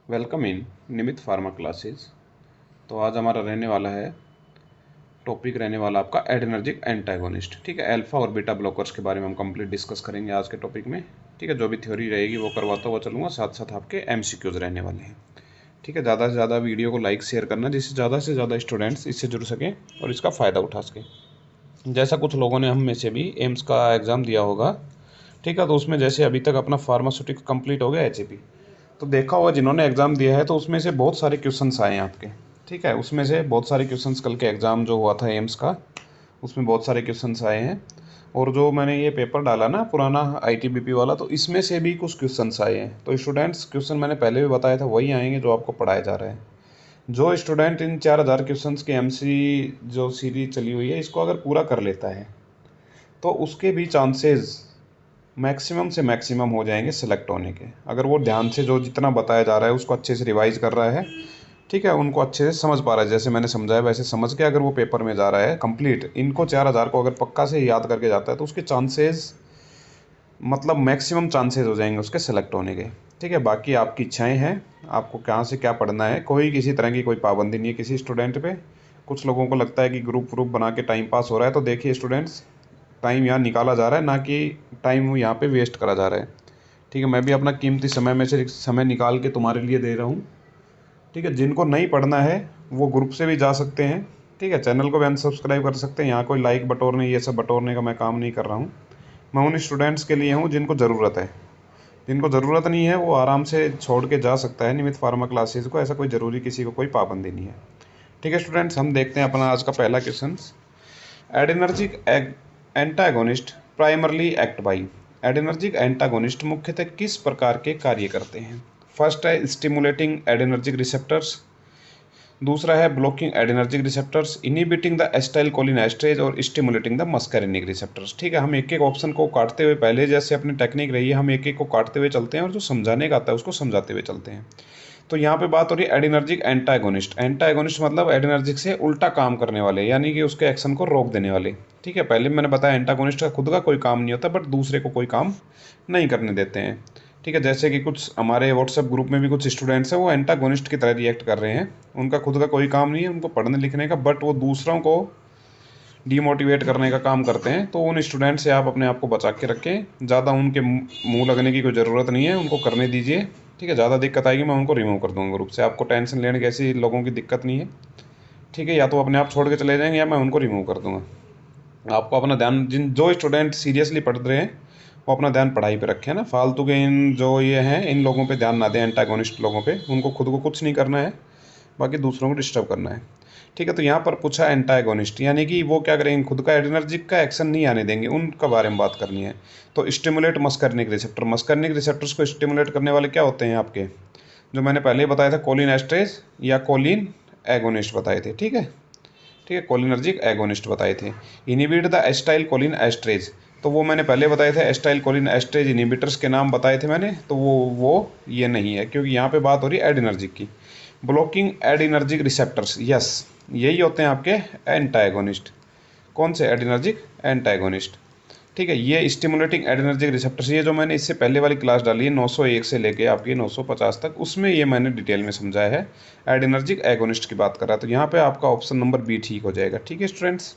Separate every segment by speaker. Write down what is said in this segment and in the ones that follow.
Speaker 1: Welcome in Nimit pharma classes. तो आज हमारा टॉपिक रहने वाला आपका एड्रेनर्जिक एंटागोनिस्ट। ठीक है, अल्फा और बीटा ब्लॉकर्स के बारे में हम कंप्लीट डिस्कस करेंगे आज के टॉपिक में। ठीक है, जो भी थ्योरी रहेगी वो करवाता हुआ चलूँगा, साथ साथ आपके एमसीक्यूज रहने वाले हैं। ठीक है, ज़्यादा से ज़्यादा वीडियो को लाइक शेयर करना, जिससे ज़्यादा से ज़्यादा स्टूडेंट्स इससे जुड़ सकें और इसका फ़ायदा उठा सकें। जैसा कुछ लोगों ने हम में से भी एम्स का एग्ज़ाम दिया होगा, ठीक है, तो उसमें जैसे अभी तक अपना फार्मास्यूटिक्स कंप्लीट हो गया एचएपी, तो देखा होगा जिन्होंने एग्ज़ाम दिया है तो उसमें से बहुत सारे क्वेश्चंस आए हैं आपके। ठीक है, उसमें से बहुत सारे क्वेश्चंस कल के एग्ज़ाम जो हुआ था एम्स का, उसमें बहुत सारे क्वेश्चंस आए हैं। और जो मैंने ये पेपर डाला ना पुराना आईटीबीपी वाला, तो इसमें से भी कुछ क्वेश्चंस आए हैं। तो स्टूडेंट्स, क्वेश्चन मैंने पहले भी बताया था वही आएंगे जो आपको पढ़ाया जा रहा है। जो स्टूडेंट इन 4000 क्वेश्चंस के एमसी जो सीरीज चली हुई है इसको अगर पूरा कर लेता है तो उसके भी चांसेस मैक्सिमम से मैक्सिमम हो जाएंगे सेलेक्ट होने के। अगर वो ध्यान से जो जितना बताया जा रहा है उसको अच्छे से रिवाइज कर रहा है, ठीक है, उनको अच्छे से समझ पा रहा है, जैसे मैंने समझाया वैसे समझ के अगर वो पेपर में जा रहा है कंप्लीट, इनको 4000 को अगर पक्का से याद करके जाता है तो उसके चांसेस मतलब मैक्सिमम चांसेस हो जाएंगे उसके सेलेक्ट होने के। ठीक है, बाकी आपकी इच्छाएं हैं, आपको कहाँ से क्या पढ़ना है, कोई किसी तरह की कोई पाबंदी नहीं है किसी स्टूडेंट पे। कुछ लोगों को लगता है कि ग्रुप व्रुप बना के टाइम पास हो रहा है, तो देखिए स्टूडेंट्स, टाइम यहाँ निकाला जा रहा है, ना कि टाइम यहाँ पे वेस्ट करा जा रहा है। ठीक है, मैं भी अपना कीमती समय में से समय निकाल के तुम्हारे लिए दे रहा हूँ। ठीक है, जिनको नहीं पढ़ना है वो ग्रुप से भी जा सकते हैं। ठीक है, चैनल को भी अनसब्सक्राइब कर सकते हैं। यहाँ कोई लाइक बटोरने ये सब बटोरने का मैं काम नहीं कर रहा हूँ। मैं उन स्टूडेंट्स के लिए हूँ जिनको ज़रूरत है। जिनको ज़रूरत नहीं है वो आराम से छोड़ के जा सकता है नियमित फार्मा क्लासेस को, ऐसा कोई ज़रूरी किसी को कोई पाबंदी नहीं है। ठीक है स्टूडेंट्स, हम देखते हैं अपना आज का पहला question. Adrenergic antagonist primarily act by. Adrenergic antagonist मुख्यतः किस प्रकार के कार्य करते हैं? फर्स्ट है स्टिमुलेटिंग एड्रेनर्जिक रिसेप्टर्स, दूसरा है blocking adrenergic receptors, inhibiting the acetylcholine esterase और स्टिमुलेटिंग द मस्करिनिक रिसेप्टर्स। ठीक है, हम एक एक ऑप्शन को काटते हुए, पहले जैसे अपनी टेक्निक रही है हम एक एक को काटते हुए चलते हैं और जो समझाने का आता है उसको समझाते हुए चलते हैं। तो यहाँ पे बात हो रही है एड्रेनर्जिक एंटागोनिस्ट। एंटागोनिस्ट मतलब एड्रेनर्जिक से उल्टा काम करने वाले, यानी कि उसके एक्शन को रोक देने वाले। ठीक है, पहले मैंने बताया एंटागोनिस्ट का खुद का कोई काम नहीं होता, बट दूसरे को कोई काम नहीं करने देते हैं। ठीक है, जैसे कि कुछ हमारे व्हाट्सएप ग्रुप में भी कुछ स्टूडेंट्स हैं वो एंटागोनिस्ट की तरह रिएक्ट कर रहे हैं। उनका खुद का कोई काम नहीं है उनको पढ़ने लिखने का, बट वो दूसरों को डीमोटिवेट करने का काम करते हैं। तो उन स्टूडेंट से आप अपने आप को बचा के रखें, ज़्यादा उनके मुंह लगने की कोई ज़रूरत नहीं है, उनको करने दीजिए। ठीक है, ज़्यादा दिक्कत आएगी मैं उनको रिमूव कर दूँगा ग्रुप से, आपको टेंशन लेने की ऐसी लोगों की दिक्कत नहीं है। ठीक है, या तो अपने आप छोड़ के चले जाएंगे या मैं उनको रिमूव कर दूँगा। आपको अपना ध्यान, जो स्टूडेंट सीरियसली पढ़ रहे हैं वो अपना ध्यान पढ़ाई पे रखें ना, फालतू के इन जो ये हैं इन लोगों पे ध्यान ना दें, एंटागोनिस्ट लोगों पे। उनको खुद को कुछ नहीं करना है, बाकी दूसरों को डिस्टर्ब करना है। ठीक है, तो यहाँ पर पूछा एंटागोनिस्ट, यानी कि वो क्या करेंगे, खुद का एड्रेनर्जिक का एक्शन नहीं आने देंगे, उनका बारे में बात करनी है। तो stimulate muscarinic receptor, muscarinic receptors को स्टिमुलेट करने वाले क्या होते हैं आपके, जो मैंने पहले ही बताया था, कोलिन एस्ट्रेज या कोलिन एगोनिस्ट बताए थे। ठीक है, ठीक है, कोलिनर्जिक एगोनिस्ट बताए थे। Inhibit the acetyl choline esterase, तो वो मैंने पहले बताए थे, एस्टाइल कोलिन एस्ट्रेज इनिबिटर्स के नाम बताए थे मैंने, तो वो ये नहीं है, क्योंकि यहाँ पे बात हो रही है एड्रेनर्जिक की। ब्लॉकिंग एड्रेनर्जिक रिसेप्टर्स, यस, यही होते हैं आपके एंटागोनिस्ट। कौन से? Adrenergic antagonist. ठीक है, ये स्टिमुलेटिंग एड्रेनर्जिक रिसेप्टर्स, ये जो मैंने इससे पहले वाली क्लास डाली है 901 से लेके आपकी 950 तक, उसमें ये मैंने डिटेल में समझाया है। एड्रेनर्जिक एगोनिस्ट की बात कर रहा है, तो यहाँ पे आपका ऑप्शन नंबर बी ठीक हो जाएगा। ठीक है स्टूडेंट्स,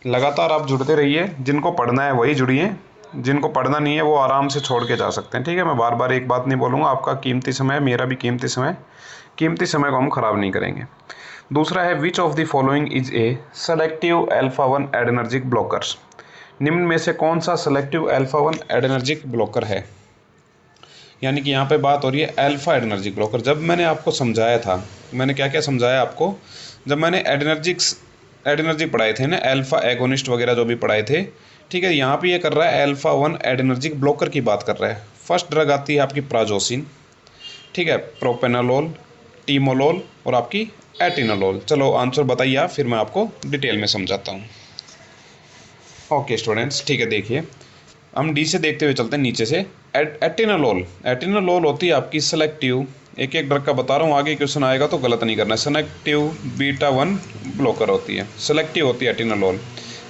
Speaker 1: लगातार आप जुड़ते रहिए, जिनको पढ़ना है वही जुड़िए, जिनको पढ़ना नहीं है वो आराम से छोड़ के जा सकते हैं। ठीक है, मैं बार बार एक बात नहीं बोलूँगा, आपका कीमती समय, मेरा भी कीमती समय, कीमती समय को हम ख़राब नहीं करेंगे। दूसरा है which of the following is a selective alpha 1 adrenergic blockers. निम्न में से कौन सा सेलेक्टिव अल्फा 1 एड्रेनर्जिक ब्लॉकर है? यानी कि यहाँ पे बात हो रही है अल्फा एड्रेनर्जिक ब्लॉकर। जब मैंने आपको समझाया था, मैंने क्या क्या समझाया आपको, जब मैंने एड्रेनर्जिक पढ़ाए थे ना, अल्फा एगोनिस्ट वगैरह जो भी पढ़ाए थे। ठीक है, यहाँ पे ये कर रहा है अल्फा 1 एड्रेनर्जिक ब्लॉकर की बात कर रहा है। फर्स्ट ड्रग आती है आपकी प्राजोसिन, ठीक है, प्रोपेनालोल, टीमोलोल और आपकी एटिनोलोल। चलो आंसर बताइए आप, फिर मैं आपको डिटेल में समझाता हूँ। ओके स्टूडेंट्स, ठीक है, देखिए हम डी से देखते हुए चलते हैं नीचे से। एटिनोलोल, एटिनोलोल होती है आपकी सेलेक्टिव, एक एक ड्रग का बता रहा हूँ, आगे क्वेश्चन आएगा तो गलत नहीं करना है। सेलेक्टिव बीटा 1 ब्लॉकर होती है, सेलेक्टिव होती है एटिनोलोल।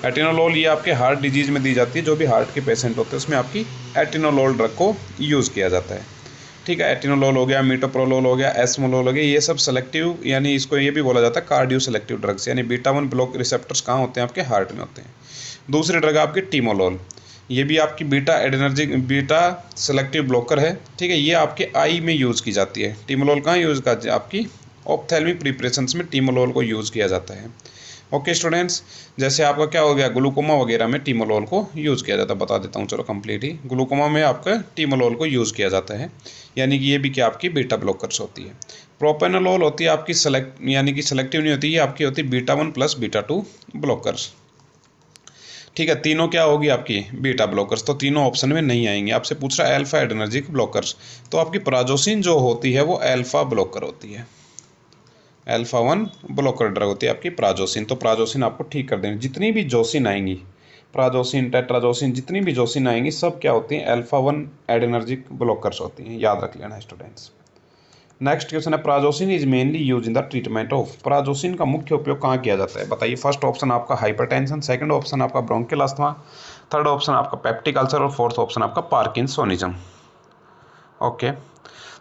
Speaker 1: एटिनोलोल ये आपके हार्ट डिजीज में दी जाती है, जो भी हार्ट के पेशेंट होते हैं उसमें आपकी एटिनोलोल ड्रग को यूज़ किया जाता है। ठीक है, एटिनोलोल हो गया, मीटोप्रोलोल हो गया, एस्मोलोल हो गया, ये सब सेलेक्टिव, यानी इसको ये भी बोला जाता है कार्डियो सेलेक्टिव ड्रग्स, यानी बीटा 1 ब्लॉक रिसेप्टर्स कहाँ होते हैं? आपके हार्ट में होते हैं। दूसरी ड्रग आपकी टीमोलोल, ये भी आपकी बीटा एडर्जिक बीटा सेलेक्टिव ब्लॉकर है। ठीक है, ये आपके आई में यूज़ की जाती है। टीमोलोल कहाँ यूज़ करती है? आपकी ऑप्थेल्मिक प्रिपरेशंस में टीमोलोल को यूज़ किया जाता है। ओके स्टूडेंट्स, जैसे आपका क्या हो गया, ग्लूकोमा वगैरह में टीमोलोल को यूज़ किया जाता है, बता देता हूँ चलो कंप्लीट ही। ग्लूकोमा में आपका टीमोलोल को यूज़ किया जाता है, यानी कि ये भी क्या आपकी बीटा ब्लॉकर्स होती है। प्रोपेनोलोल होती है आपकी यानी कि सेलेक्टिव नहीं होती, ये आपकी होती है बीटा 1 प्लस बीटा 2 ब्लॉकर्स। ठीक है, तीनों क्या होगी आपकी बीटा ब्लॉकर्स, तो तीनों ऑप्शन में नहीं आएंगे। आपसे पूछ रहा है अल्फा एड्रेनर्जिक ब्लॉकर्स, तो आपकी प्राजोसिन जो होती है वो अल्फा ब्लॉकर होती है, अल्फा 1 ब्लॉकर ड्रग होती है आपकी प्राजोसिन। तो प्राजोसिन आपको ठीक कर देंगे, जितनी भी जोसिन आएंगी, प्राजोसिन, टेट्राजोसिन, जितनी भी जोसिन आएंगी सब क्या होती हैं? अल्फा 1 एड्रेनर्जिक ब्लॉकर्स होती हैं, याद रख लेना स्टूडेंट्स। नेक्स्ट क्वेश्चन है, prazosin is mainly use in the treatment of, prazosin का मुख्य उपयोग कहाँ किया जाता है? बताइए। फर्स्ट ऑप्शन आपका हाइपरटेंशन, सेकंड ऑप्शन आपका ब्रोंकियल अस्थमा, थर्ड ऑप्शन आपका पेप्टिक अल्सर और फोर्थ ऑप्शन आपका पार्किंसोनिज्म। ओके,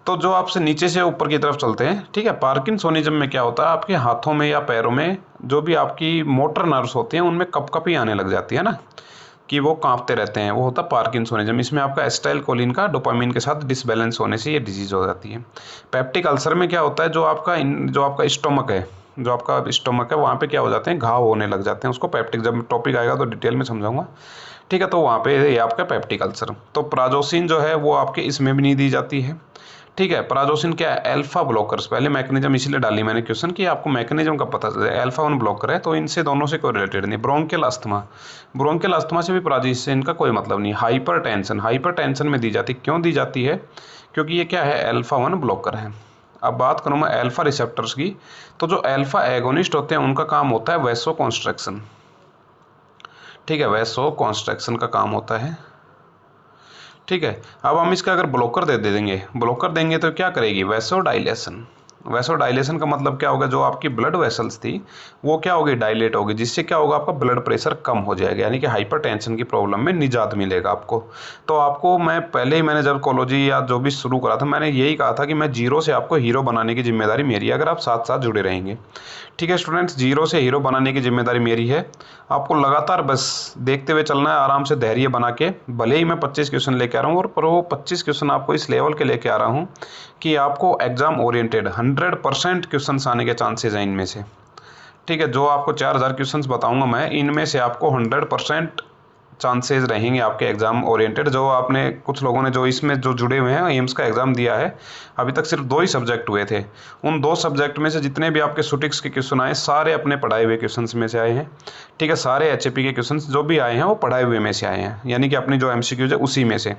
Speaker 1: तो जो आपसे नीचे से ऊपर की तरफ चलते हैं, ठीक है। पार्किंसोनिज्म में क्या होता है? आपके हाथों में या पैरों में जो भी आपकी मोटर नर्व्स होती हैं उनमें कपकपी आने लग जाती है ना, कि वो कांपते रहते हैं, वो होता है पार्किंसोनिज्म। इसमें आपका एसिटाइल कोलिन का डोपामिन के साथ डिसबैलेंस होने से ये डिजीज हो जाती है। पेप्टिक अल्सर में क्या होता है? जो आपका स्टोमक है, वहाँ पे क्या हो जाते हैं? घाव होने लग जाते हैं उसको पेप्टिक, जब टॉपिक आएगा तो डिटेल में समझाऊंगा, ठीक है। तो वहाँ पे ये आपका पेप्टिक अल्सर। तो प्राजोसिन जो है वो आपके इसमें भी नहीं दी जाती है, ठीक है। प्राजोसिन क्या है? Alpha blockers. पहले मैकेनिज्म इसीलिए डाली मैंने क्वेश्चन कि आपको मैकेनिज्म का पता चले। अल्फा 1 ब्लॉकर है तो इनसे दोनों से कोई रिलेटेड नहीं। ब्रोंकियल अस्थमा से भी प्राजोसिन का कोई मतलब नहीं। हाइपरटेंशन में दी जाती, क्यों दी जाती है? क्योंकि ये क्या है? अल्फा 1 ब्लॉकर है। अब बात करूँ मैं अल्फा रिसेप्टर्स की, तो जो अल्फा एगोनिस्ट होते हैं उनका काम होता है वैसो कॉन्स्ट्रक्शन, ठीक है, वैसो कॉन्स्ट्रक्शन का काम होता है, ठीक है। अब हम इसका अगर ब्लॉकर दे देंगे तो क्या करेगी? वैसोडाइलेशन का मतलब क्या होगा? जो आपकी ब्लड वेसल्स थी वो क्या होगी? डायलेट होगी, जिससे क्या होगा? आपका ब्लड प्रेशर कम हो जाएगा, यानी कि हाइपरटेंशन की प्रॉब्लम में निजात मिलेगा आपको। तो आपको मैंने जब कॉलेजी या जो भी शुरू करा था, मैंने यही कहा था कि मैं जीरो से आपको हीरो बनाने की जिम्मेदारी मेरी है, अगर आप साथ साथ जुड़े रहेंगे, ठीक है स्टूडेंट्स। जीरो से हीरो बनाने की जिम्मेदारी मेरी है, आपको लगातार बस देखते हुए चलना है, आराम से धैर्य बना के। भले ही मैं 25 क्वेश्चन लेके आ रहा हूँ, और पर वो 25 क्वेश्चन आपको इस लेवल के लेके आ रहा हूँ कि आपको एग्जाम ओरिएंटेड 100% क्वेश्चन आने के चांसेस हैं इनमें से, ठीक है। जो आपको 4000 क्वेश्चन बताऊंगा मैं, इनमें से आपको 100% चांसेस रहेंगे आपके एग्जाम ओरिएंटेड। जो आपने कुछ लोगों ने जो इसमें जो जुड़े हुए हैं, एम्स का एग्जाम दिया है, अभी तक सिर्फ 2 ही सब्जेक्ट हुए थे, उन 2 सब्जेक्ट में से जितने भी आपके सुटिक्स के क्वेश्चन आए, सारे अपने पढ़ाए हुए क्वेश्चन में से आए हैं, ठीक है। सारे एचएपी के क्वेश्चन जो भी आए हैं वो पढ़ाए हुए में से आए हैं, यानी कि अपनी जो एमसीक्यूज है उसी में से।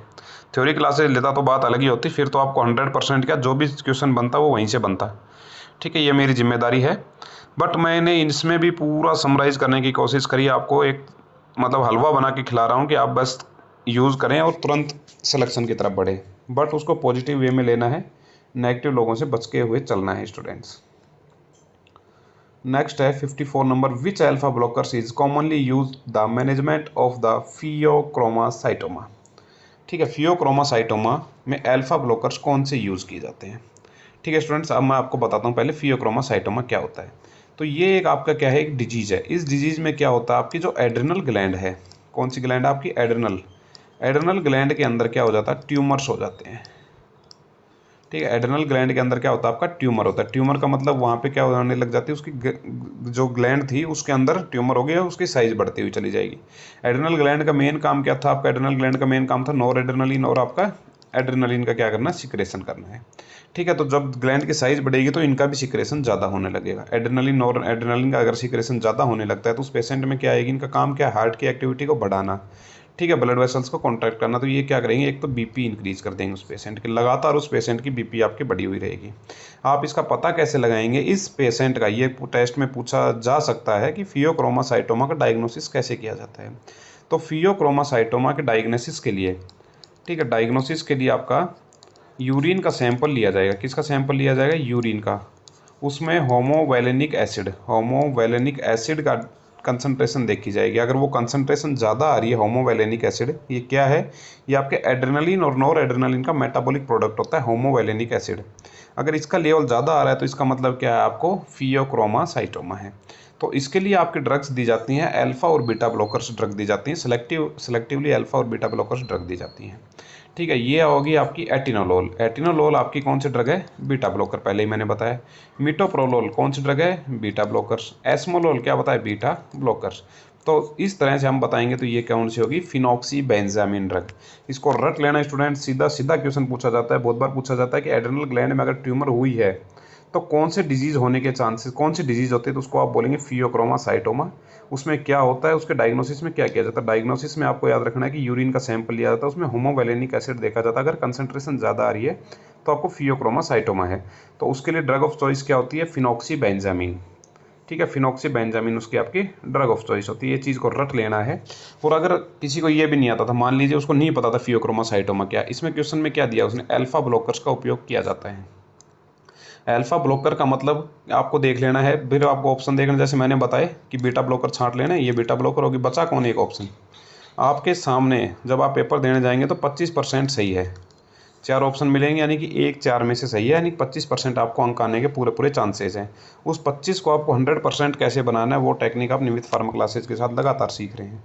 Speaker 1: थ्योरी क्लासेज लेता तो बात अलग ही होती, फिर तो आपको 100% का जो भी क्वेश्चन बनता वो वहीं से बनता, ठीक है। ये मेरी जिम्मेदारी है, बट मैंने इसमें भी पूरा समराइज़ करने की कोशिश करी, आपको एक मतलब हलवा बना के खिला रहा हूँ कि आप बस यूज़ करें और तुरंत सिलेक्शन की तरफ बढ़े, बट उसको पॉजिटिव वे में लेना है, नेगेटिव लोगों से बच के हुए चलना है स्टूडेंट्स। नेक्स्ट है 54 number, which alpha blockers is commonly use the management of the pheochromocytoma, ठीक है। फियोक्रोमासाइटोमा में अल्फा ब्लॉकर्स कौन से यूज़ किए जाते हैं, ठीक है स्टूडेंट्स। अब मैं आपको बताता हूँ पहले फियोक्रोमासाइटोमा क्या होता है। तो ये एक आपका क्या है? एक डिजीज़ है। इस डिजीज़ में क्या होता है? आपकी जो एड्रिनल ग्लैंड है, कौन सी ग्लैंड है आपकी? एड्रिनल ग्लैंड के अंदर क्या हो जाता है? ट्यूमर्स हो जाते हैं, ठीक है। एड्रिनल ग्लैंड के अंदर क्या होता है? आपका ट्यूमर होता है। ट्यूमर का मतलब वहाँ पे क्या होने लग जाती है? उसकी जो ग्लैंड थी उसके अंदर ट्यूमर हो गया, उसकी साइज बढ़ती हुई चली जाएगी। एड्रिनल ग्लैंड का मेन काम क्या था? आपका एड्रिनल ग्लैंड का मेन काम था नॉर एड्रेनलिन और आपका एड्रेनलिन का क्या करना? सिक्रेशन करना है, ठीक है। तो जब ग्लैंड की साइज बढ़ेगी तो इनका भी सिक्रेशन ज़्यादा होने लगेगा। एड्रेनलिन और एड्रेनलिन का अगर सिक्रेशन ज़्यादा होने लगता है तो उस पेशेंट में क्या आएगी? इनका काम क्या है? हार्ट की एक्टिविटी को बढ़ाना, ठीक है, ब्लड वेसल्स को कॉन्ट्रैक्ट करना। तो ये क्या करेंगे? एक तो बीपी इंक्रीज कर देंगे उस पेशेंट की, लगातार उस पेशेंट की बीपी आपकी बढ़ी हुई रहेगी। आप इसका पता कैसे लगाएंगे? इस पेशेंट का ये टेस्ट में पूछा जा सकता है कि फियोक्रोमासाइटोमा का डायग्नोसिस कैसे किया जाता है। तो फियोक्रोमासाइटोमा के डायग्नोसिस के लिए, ठीक है, डायग्नोसिस के लिए आपका यूरिन का सैंपल लिया जाएगा। किसका सैंपल लिया जाएगा? यूरिन का। उसमें होमोवैलेनिक एसिड का कंसंट्रेशन देखी जाएगी। अगर वो कंसंट्रेशन ज़्यादा आ रही है होमोवैलेनिक एसिड, ये क्या है, ये आपके एड्रेनलिन और नॉर एड्रेनलिन का मेटाबॉलिक प्रोडक्ट होता है होमोवैलेनिक एसिड। अगर इसका लेवल ज़्यादा आ रहा है तो इसका मतलब क्या है, आपको फियोक्रोमासाइटोमा है। तो इसके लिए आपकी ड्रग्स दी जाती हैं, अल्फा और बीटा ब्लॉकर्स ड्रग दी जाती हैं, सेलेक्टिवली अल्फा और बीटा ब्लॉकर्स ड्रग दी जाती हैं। ठीक है, ये होगी आपकी एटिनोलोल। एटिनोलोल आपकी कौन सी ड्रग है, बीटा ब्लॉकर, पहले ही मैंने बताया। मिटोप्रोलोल कौन सी ड्रग है, बीटा ब्लॉकर्स। एस्मोलोल क्या बताया, बीटा ब्लॉकर्स। तो इस तरह से हम बताएंगे तो ये कौन सी होगी, फिनॉक्सीबेंजामिन ड्रग। इसको रट लेना स्टूडेंट, सीधा सीधा क्वेश्चन पूछा जाता है, बहुत बार पूछा जाता है कि एड्रेनल ग्लैंड में अगर ट्यूमर हुई है तो कौन से डिजीज़ होने के चांसेस, कौन सी डिजीज़ होती है, तो उसको आप बोलेंगे फियोक्रोमासाइटोमा। उसमें क्या होता है, उसके डायग्नोसिस में क्या किया जाता है, डायग्नोसिस में आपको याद रखना है कि यूरिन का सैंपल लिया जाता है, उसमें होमोवैलेनिक एसिड देखा जाता है। अगर कंसंट्रेशन ज़्यादा आ रही है तो आपको फियोक्रोमासाइटोमा है। तो उसके लिए ड्रग ऑफ चॉइस क्या होती है, फिनॉक्सीबेंजामिन। ठीक है, फिनॉक्सीबेंजामिन उसकी आपकी ड्रग ऑफ चॉइस होती है। ये चीज़ को रट लेना है। और अगर किसी को ये भी नहीं आता था, मान लीजिए उसको नहीं पता था फियोक्रोमासाइटोमा क्या, इसमें क्वेश्चन में क्या दिया उसने, अल्फा ब्लॉकर्स का उपयोग किया जाता है। अल्फा ब्लॉकर का मतलब आपको देख लेना है, फिर आपको ऑप्शन देखना, जैसे मैंने बताया कि बीटा ब्लॉकर छांट लेना है, ये बीटा ब्लॉकर होगी। बचा कौन एक ऑप्शन आपके सामने, जब आप पेपर देने जाएंगे तो 25% सही है। 4 ऑप्शन मिलेंगे, यानी कि एक 4 में से सही है, यानी 25% आपको अंक आने के पूरे पूरे चांसेस हैं। उस 25 को आपको 100% कैसे बनाना है, वो टेक्निक आप नियमित फार्मा क्लासेज के साथ लगातार सीख रहे हैं।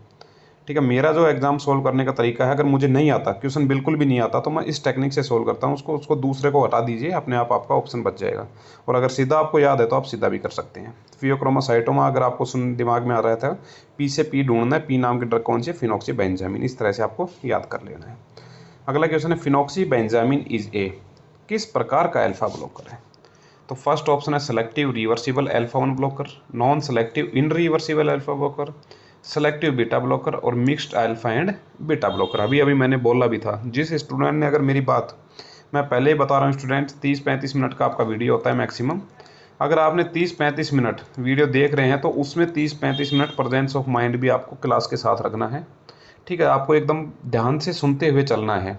Speaker 1: ठीक है, मेरा जो एग्जाम सोल्व करने का तरीका है, अगर मुझे नहीं आता, क्वेश्चन बिल्कुल भी नहीं आता, तो मैं इस टेक्निक से सोल्व करता हूँ। उसको दूसरे को हटा दीजिए, अपने आप आपका ऑप्शन बच जाएगा। और अगर सीधा आपको याद है तो आप सीधा भी कर सकते हैं। फियोक्रोमासाइटोमा अगर आपको सुन दिमाग में आ रहा था, पी से पी ढूंढना है, पी नाम की ड्रग कौन सी है, फिनॉक्सीबेंजामिन। इस तरह से आपको याद कर लेना है। अगला क्वेश्चन है, फिनॉक्सीबेंजामिन इज ए, किस प्रकार का अल्फा ब्लॉकर है। तो फर्स्ट ऑप्शन है selective reversible alpha 1 blocker, non selective irreversible alpha blocker, selective beta blocker और mixed alpha and beta blocker. अभी अभी मैंने बोला भी था, जिस स्टूडेंट ने, अगर मेरी बात, मैं पहले ही बता रहा हूँ स्टूडेंट, 30-35 मिनट का आपका वीडियो होता है मैक्सिमम। अगर आपने 30-35 मिनट वीडियो देख रहे हैं तो उसमें 30-35 मिनट प्रेजेंस ऑफ माइंड भी आपको क्लास के साथ रखना है। ठीक है, आपको एकदम ध्यान से सुनते हुए चलना है।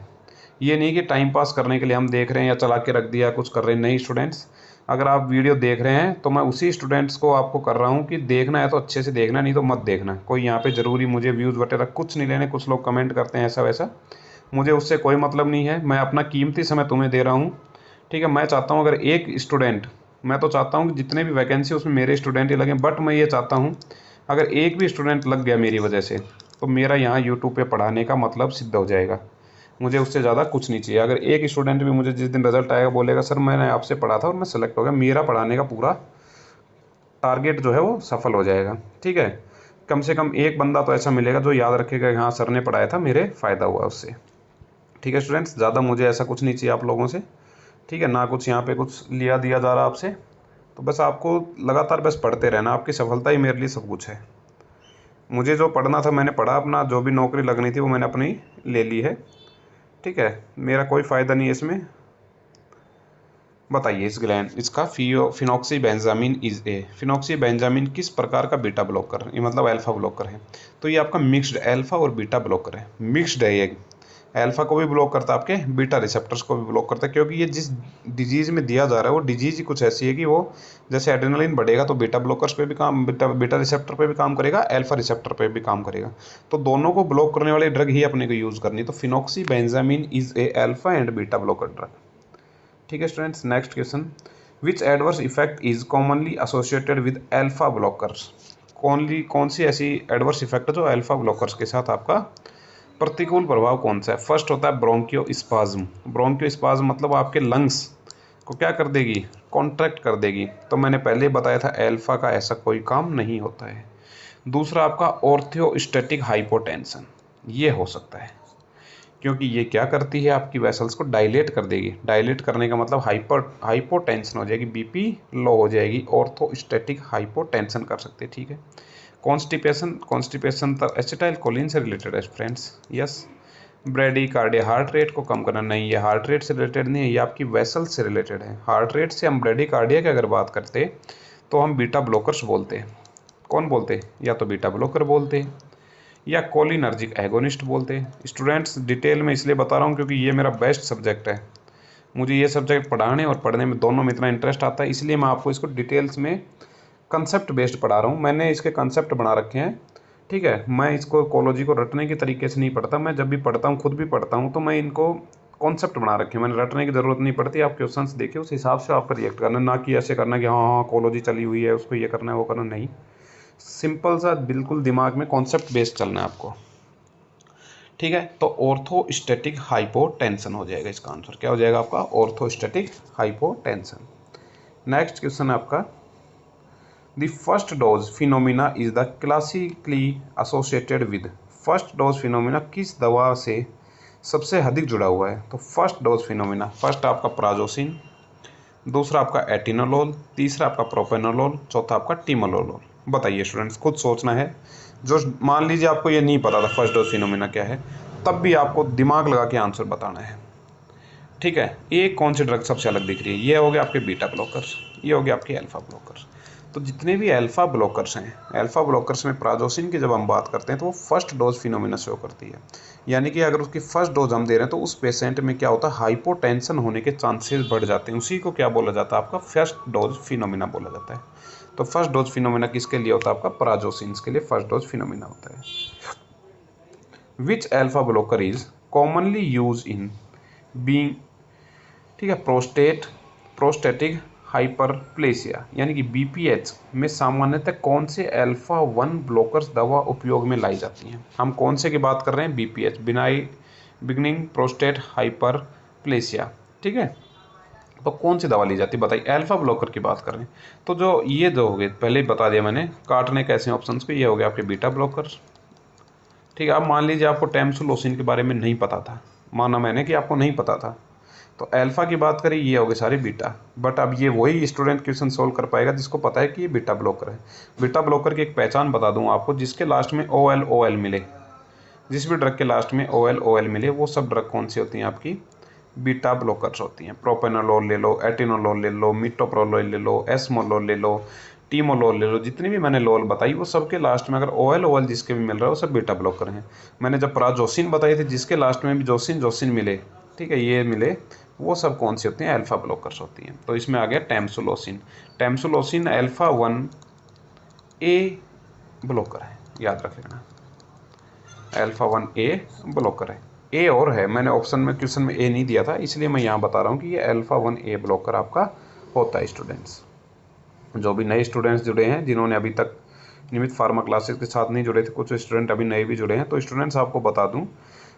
Speaker 1: ये नहीं कि टाइम पास करने के लिए हम देख रहे हैं या चला के रख दिया कुछ कर रहे हैं, नहीं स्टूडेंट्स। अगर आप वीडियो देख रहे हैं तो मैं उसी स्टूडेंट्स को आपको कर रहा हूँ कि देखना है तो अच्छे से देखना, नहीं तो मत देखना। कोई यहाँ पे ज़रूरी मुझे व्यूज़ वगैरह कुछ नहीं लेने। कुछ लोग कमेंट करते हैं ऐसा वैसा, मुझे उससे कोई मतलब नहीं है। मैं अपना कीमती समय तुम्हें दे रहा हूँ। ठीक है, मैं चाहता हूँ अगर एक स्टूडेंट, मैं तो चाहता हूँ कि जितने भी वैकेंसी उसमें मेरे स्टूडेंट ही लगें, बट मैं ये चाहता हूँ अगर एक भी स्टूडेंट लग गया मेरी वजह से तो मेरा यहाँ यूट्यूब पे पढ़ाने का मतलब सिद्ध हो जाएगा। मुझे उससे ज़्यादा कुछ नहीं चाहिए। अगर एक स्टूडेंट भी मुझे जिस दिन रिजल्ट आएगा बोलेगा सर मैंने आपसे पढ़ा था और मैं सेलेक्ट हो गया, मेरा पढ़ाने का पूरा टारगेट जो है वो सफल हो जाएगा। ठीक है, कम से कम एक बंदा तो ऐसा मिलेगा जो याद रखेगा हाँ सर ने पढ़ाया था, मेरे फ़ायदा हुआ उससे। ठीक है स्टूडेंट्स, ज़्यादा मुझे ऐसा कुछ नहीं चाहिए आप लोगों से। ठीक है, ना कुछ यहाँ पे कुछ लिया दिया जा रहा आपसे, तो बस आपको लगातार बस पढ़ते रहना। आपकी सफलता ही मेरे लिए सब कुछ है। मुझे जो पढ़ना था मैंने पढ़ा, अपना जो भी नौकरी लगनी थी वो मैंने अपनी ले ली है। ठीक है, मेरा कोई फ़ायदा नहीं है इसमें। बताइए इस ग्लैंड, इसका फिनॉक्सीबेंजामिन इज ए, फिनॉक्सीबेंजामिन किस प्रकार का बीटा ब्लॉकर, ये मतलब अल्फा ब्लॉकर है। तो ये आपका मिक्स्ड अल्फा और बीटा ब्लॉकर है, मिक्स्ड है ये। अल्फा को भी ब्लॉक करता है, आपके बीटा रिसेप्टर्स को भी ब्लॉक करता है, क्योंकि ये जिस डिजीज़ में दिया जा रहा है वो डिजीज़ ही कुछ ऐसी है कि वो जैसे एड्रेनलिन बढ़ेगा तो बीटा ब्लॉकर्स पे भी काम, बीटा रिसेप्टर पे भी काम करेगा, अल्फा रिसेप्टर पे भी काम करेगा। तो दोनों को ब्लॉक करने वाली ड्रग ही अपने को यूज़ करनी है। तो phenoxybenzamine is a alpha and beta blocker drug. ठीक है students, next question, which adverse effect is commonly associated with alpha blockers. कौन सी ऐसी एडवर्स इफेक्ट है जो अल्फा ब्लॉकर्स के साथ आपका प्रतिकूल प्रभाव कौन सा है। फर्स्ट होता है ब्रोंकियोस्पाज्म। ब्रोंकियोस्पाज्म मतलब आपके लंग्स को क्या कर देगी, कॉन्ट्रैक्ट कर देगी। तो मैंने पहले बताया था अल्फा का ऐसा कोई काम नहीं होता है। दूसरा आपका ऑर्थोस्टैटिक हाइपोटेंशन, ये हो सकता है क्योंकि ये क्या करती है, आपकी वेसल्स को डायलेट कर देगी। डायलेट करने का मतलब हाइपोटेंशन हो जाएगी, बीपी लो हो जाएगी, ऑर्थोस्टैटिक हाइपोटेंशन कर सकते हैं। ठीक है, कॉन्स्टिपेशन तो एसिटाइल कोलिन से रिलेटेड है friends. Yes, bradycardia heart rate को कम करना, नहीं ये हार्ट रेट से रिलेटेड नहीं है, ये आपकी वेसल से रिलेटेड है। हार्ट रेट से हम ब्रेडिकार्डिया की अगर बात करते तो हम बीटा ब्लॉकर्स बोलते। कौन बोलते, या तो बीटा ब्लॉकर बोलते या कोलिनर्जिक एगोनिस्ट बोलते। स्टूडेंट्स डिटेल में इसलिए बता रहा हूँ क्योंकि ये मेरा बेस्ट सब्जेक्ट है। मुझे ये सब्जेक्ट पढ़ाने और पढ़ने में दोनों में इतना इंटरेस्ट आता है, इसलिए मैं आपको इसको डिटेल्स में कंसेप्ट बेस्ड पढ़ा रहा हूँ, मैंने इसके कंसेप्ट बना रखे हैं। ठीक है, मैं इसको इकोलॉजी को रटने के तरीके से नहीं पढ़ता, मैं जब भी पढ़ता हूँ, खुद भी पढ़ता हूँ, तो मैं इनको कॉन्सेप्ट बना रखे हैं, मैंने रटने की ज़रूरत नहीं पड़ती। आप क्वेश्चंस देखिए, उस हिसाब से आपका रिएक्ट करना, ना कि ऐसे करना कि हाँ हाँ इकोलॉजी चली हुई है, उसको ये करना है वो करना, नहीं। सिंपल सा बिल्कुल दिमाग में कॉन्सेप्ट बेस्ड चलना है आपको। ठीक है, तो ऑर्थोस्टैटिक हाइपोटेंशन हो जाएगा इसका आंसर। क्या हो जाएगा आपका? Orthostatic hypotension. नेक्स्ट क्वेश्चन है आपका, the first dose phenomena is the classically associated with. First dose phenomena किस दवा से सबसे अधिक जुड़ा हुआ है? तो फर्स्ट डोज फिनोमिना, फर्स्ट आपका प्राजोसिन, दूसरा आपका एटिनोलोल, तीसरा आपका प्रोपेनोलोल, चौथा आपका टिमोलोलोल। बताइए स्टूडेंट्स, खुद सोचना है। जो मान लीजिए आपको ये नहीं पता था फर्स्ट डोज फिनोमिना क्या है, तब भी आपको दिमाग लगा के आंसर बताना है। ठीक है, ये कौन सी ड्रग सबसे अलग दिख रही है? ये हो गए आपके बीटा ब्लॉकर्स, ये हो गए आपके अल्फा ब्लॉकर्स। तो जितने भी अल्फा ब्लॉकर्स हैं, अल्फा ब्लॉकर्स में प्राजोसिन की जब हम बात करते हैं तो वो फर्स्ट डोज फिनोमिना शो करती है। यानी कि अगर उसकी फर्स्ट डोज हम दे रहे हैं तो उस पेशेंट में क्या होता है, हाइपोटेंशन होने के चांसेस बढ़ जाते हैं। उसी को क्या बोला जाता है? आपका फर्स्ट डोज फिनोमिना बोला जाता है। तो फर्स्ट डोज फिनोमिना किसके लिए होता है? आपका प्राजोसिन के लिए फर्स्ट डोज फिनोमिना होता है। Which alpha blocker is commonly use in being, ठीक है, प्रोस्टेटिक हाइपरप्लेसिया, यानी कि बीपीएच में सामान्यतः कौन से अल्फा 1 ब्लॉकर्स दवा उपयोग में लाई जाती हैं? हम कौन से की बात कर रहे हैं? BPH, beginning prostate hyperplasia. ठीक है, तो कौन सी दवा ली जाती है बताइए? अल्फा ब्लॉकर की बात कर रहे हैं। तो जो ये जो हो गए, पहले ही बता दिया मैंने काटने कैसे ऑप्शंस को, ये हो गया आपके बीटा ब्लॉकर। ठीक है, अब मान लीजिए आपको टैमसुलोसिन के बारे में नहीं पता था, माना मैंने कि आपको नहीं पता था, तो अल्फा की बात करें, ये हो गए सारे बीटा। बट अब ये वही स्टूडेंट क्वेश्चन सोल्व कर पाएगा जिसको पता है कि ये बीटा ब्लॉकर है। बीटा ब्लॉकर की एक पहचान बता दूं आपको, जिसके लास्ट में OL मिले, जिस भी ड्रग के लास्ट में OL मिले, वो सब ड्रग कौन सी होती हैं? आपकी बीटा ब्लॉकर्स होती हैं। प्रोपेनोलोल ले लो, एटिनोलोल ले लो, मिटोप्रोलोल ले लो, एस्मोलोल ले लो, टीमोलोल ले लो, जितनी भी मैंने लोल बताई वो सबके लास्ट में अगर OL जिसके भी मिल रहा है वो सब बीटा ब्लॉकर हैं। मैंने जब प्राजोसिन बताई थी, जिसके लास्ट में भी जोसिन मिले, ठीक है, ये मिले, वो सब कौन सी होती हैं? अल्फा ब्लॉकर्स होती हैं। तो इसमें आ गया टैमसुलोसिन अल्फा 1A ब्लॉकर है, याद रख लेना, अल्फा 1A ब्लॉकर है। ए और है, मैंने ऑप्शन में क्वेश्चन में ए नहीं दिया था, इसलिए मैं यहाँ बता रहा हूँ कि ये अल्फा 1A ब्लॉकर आपका होता है। स्टूडेंट्स, जो भी नए स्टूडेंट्स जुड़े हैं, जिन्होंने अभी तक नियमित फार्मा क्लासेस के साथ नहीं जुड़े थे, कुछ स्टूडेंट अभी नए भी जुड़े हैं, तो स्टूडेंट्स आपको बता दूं,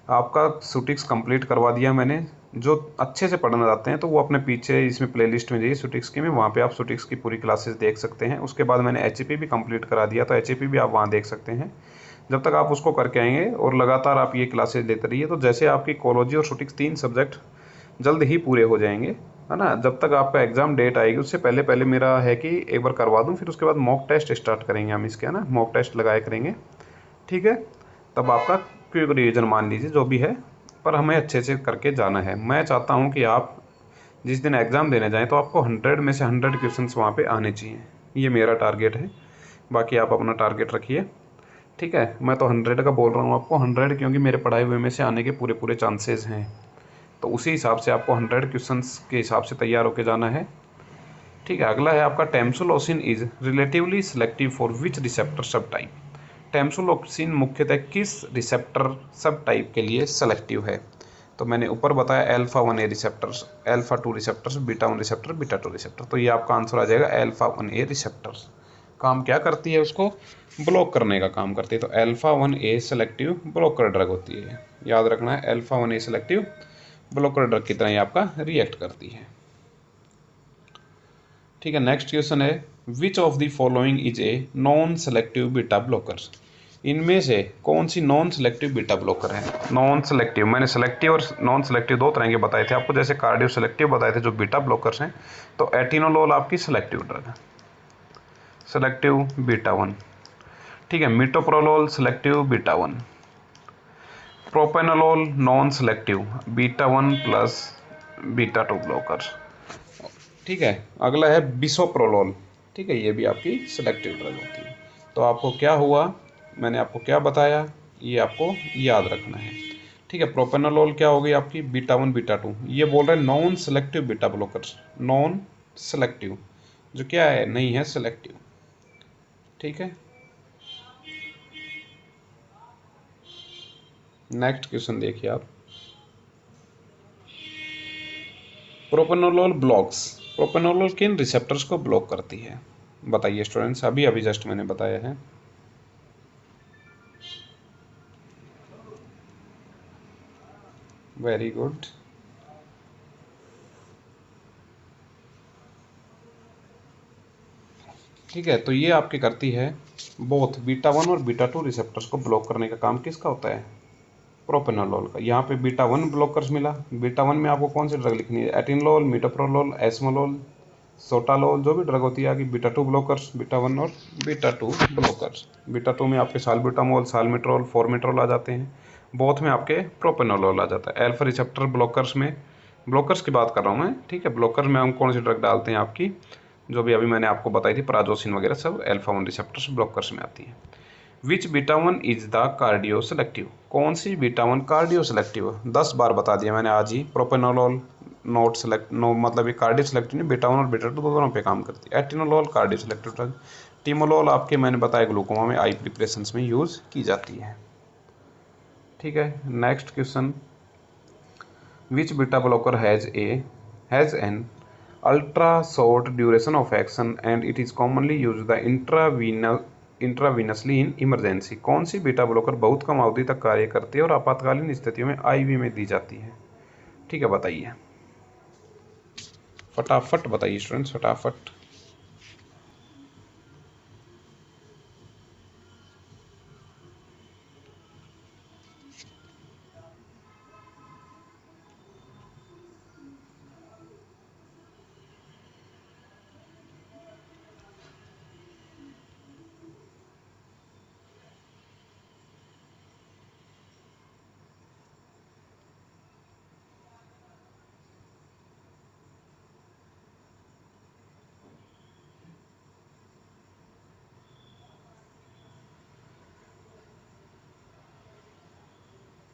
Speaker 1: आपका सुटिक्स कंप्लीट करवा दिया मैंने। जो अच्छे से पढ़ना चाहते हैं तो वो अपने पीछे इसमें प्लेलिस्ट में जाइए सुटिक्स की में, वहाँ पे आप सुटिक्स की पूरी क्लासेस देख सकते हैं। उसके बाद मैंने HAP भी कंप्लीट करा दिया, तो HAP भी आप वहाँ देख सकते हैं। जब तक आप उसको करके आएंगे और लगातार आप ये क्लासेस लेते रहिए, तो जैसे आपकी इकोलॉजी और सुटिक्स 3 सब्जेक्ट जल्द ही पूरे हो जाएंगे, है ना। जब तक आपका एग्ज़ाम डेट आएगी उससे पहले पहले मेरा है कि एक बार करवा दूं, फिर उसके बाद मॉक टेस्ट स्टार्ट करेंगे हम इसके, है ना, मॉक टेस्ट लगाया करेंगे। ठीक है, तब आपका क्विक रिवीजन मान लीजिए जो भी है, पर हमें अच्छे से करके जाना है। मैं चाहता हूँ कि आप जिस दिन एग्ज़ाम देने जाएँ तो आपको 100 में से 100 क्वेश्चन वहाँ पर आने चाहिए, ये मेरा टारगेट है। बाकी आप अपना टारगेट रखिए। ठीक है, मैं तो 100 का बोल रहा हूँ आपको, 100 क्योंकि मेरे पढ़ाए हुए में से आने के पूरे चांसेस हैं, तो उसी हिसाब से आपको 100 क्वेश्चंस के हिसाब से तैयार होकर जाना है। ठीक है, अगला है आपका tamsulosin is relatively selective for which receptor सब टाइप। टैमसुलोसिन मुख्यतः किस रिसेप्टर सब टाइप के लिए सेलेक्टिव है? तो मैंने ऊपर बताया alpha 1A receptors, alpha 2 receptors, beta 1 receptor, beta 2 receptor. तो ये आपका आंसर आ जाएगा अल्फा 1A रिसेप्टर्स। काम क्या करती है? उसको ब्लॉक करने का काम करती है। तो alpha 1A selective blocker drug होती है, याद रखना है, alpha 1A selective blocker drug की तरह ही आपका रिएक्ट करती है। ठीक है, नेक्स्ट क्वेश्चन है, which of the following is a non selective beta blockers. इनमें से कौन सी नॉन सेलेक्टिव बीटा ब्लॉकर है? नॉन सेलेक्टिव, मैंने सेलेक्टिव और नॉन सेलेक्टिव दो तरह के बताए थे आपको, जैसे कार्डियो सेलेक्टिव बताए थे जो बीटा ब्लॉकर्स हैं, तो एटिनोलोल आपकी सेलेक्टिव ड्रग है, सेलेक्टिव बीटा 1। ठीक है, मिटोप्रोलोल selective beta 1, propranolol non selective beta 1 plus beta 2 blocker. ठीक है, अगला है बिसोप्रोलोल। ठीक है, ये भी आपकी सेलेक्टिव ड्रग होती है। तो आपको क्या हुआ, मैंने आपको क्या बताया, ये आपको याद रखना है। ठीक है, प्रोपेनोलोल क्या हो गई आपकी? Beta 1 beta 2। ये बोल रहे हैं non selective beta blockers, non selective, जो क्या है, नहीं है सेलेक्टिव। ठीक है। नेक्स्ट क्वेश्चन देखिए आप, प्रोपेनोलोल ब्लॉक्स, प्रोपेनोलोल किन रिसेप्टर्स को ब्लॉक करती है? बताइए स्टूडेंट्स, अभी अभी जस्ट मैंने बताया है। Very good. ठीक है, तो ये आपकी करती है बोथ बीटा 1 और बीटा 2 रिसेप्टर्स को ब्लॉक करने का काम किसका होता है? प्रोपेनोलोल का। यहाँ पे बीटा 1 ब्लॉकर्स मिला। बीटा 1 में आपको कौन सी ड्रग लिखनी है? एटिनोलोल, मिटोप्रोलोल, एस्मोलोल, सोटालोल, जो भी ड्रग होती है आगे बीटा 2 ब्लॉकर्स, बीटा 1 और बीटा 2 ब्लॉकर्स। बीटा 2 में आपके साल्बुटामोल, साल्मिट्रोल, फॉर्मिट्रोल आ जाते हैं। बोथ में आपके प्रोपेनोलोल आ जाता है। एल्फा रिसेप्टर ब्लॉकर्स में, ब्लॉकर्स की बात कर रहा हूँ मैं, ठीक है। ब्लॉकर में हम कौन सी ड्रग डालते हैं आपकी, जो भी अभी मैंने आपको बताई थी, प्राजोसिन वगैरह सब अल्फा 1 रिसेप्टर्स ब्लॉकर्स में आती है। Which beta 1 is the cardio selective, कौन सी बीटा 1 कार्डियो सेलेक्टिव है? 10 बार बता दिया मैंने आज ही। प्रोपेनोलोल नॉट सेलेक्ट, नो मतलब ये कार्डियो सेलेक्टिव नहीं, बीटा 1 और बीटा 2 दोनों पे काम करती है। Atenolol cardio selective drug. Timolol आपके मैंने बताया ग्लूकोमा में आई प्रिपरेशंस में यूज की जाती है, ठीक है। Next question, which beta blocker has an ultra short duration of action and it is commonly used the intravenously in emergency, कौन सी बीटा ब्लॉकर बहुत कम अवधि तक कार्य करती है और आपातकालीन स्थितियों में आईवी में दी जाती है? ठीक है, बताइए फटाफट बताइए स्टूडेंट्स, फटाफट।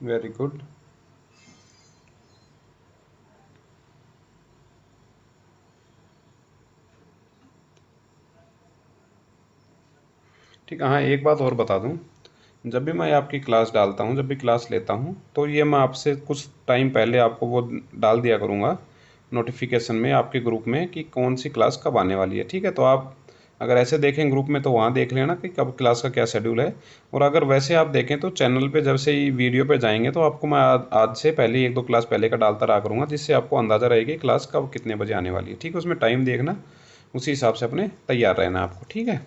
Speaker 1: Very good. ठीक है, हाँ एक बात और बता दूं, जब भी मैं आपकी क्लास डालता हूँ, जब भी क्लास लेता हूँ, तो ये मैं आपसे कुछ टाइम पहले आपको वो डाल दिया करूँगा नोटिफिकेशन में आपके ग्रुप में कि कौन सी क्लास कब आने वाली है, ठीक है। तो आप अगर ऐसे देखें ग्रुप में तो वहाँ देख लेना कि कब क्लास का क्या शेड्यूल है। और अगर वैसे आप देखें तो चैनल पे जब से ही वीडियो पे जाएंगे तो आपको मैं आज से पहले 1-2 क्लास पहले का डालता रहा करूँगा, जिससे आपको अंदाज़ा रहेगा कि क्लास कब कितने बजे आने वाली है, ठीक है। उसमें टाइम देखना, उसी हिसाब से अपने तैयार रहना आपको, ठीक है।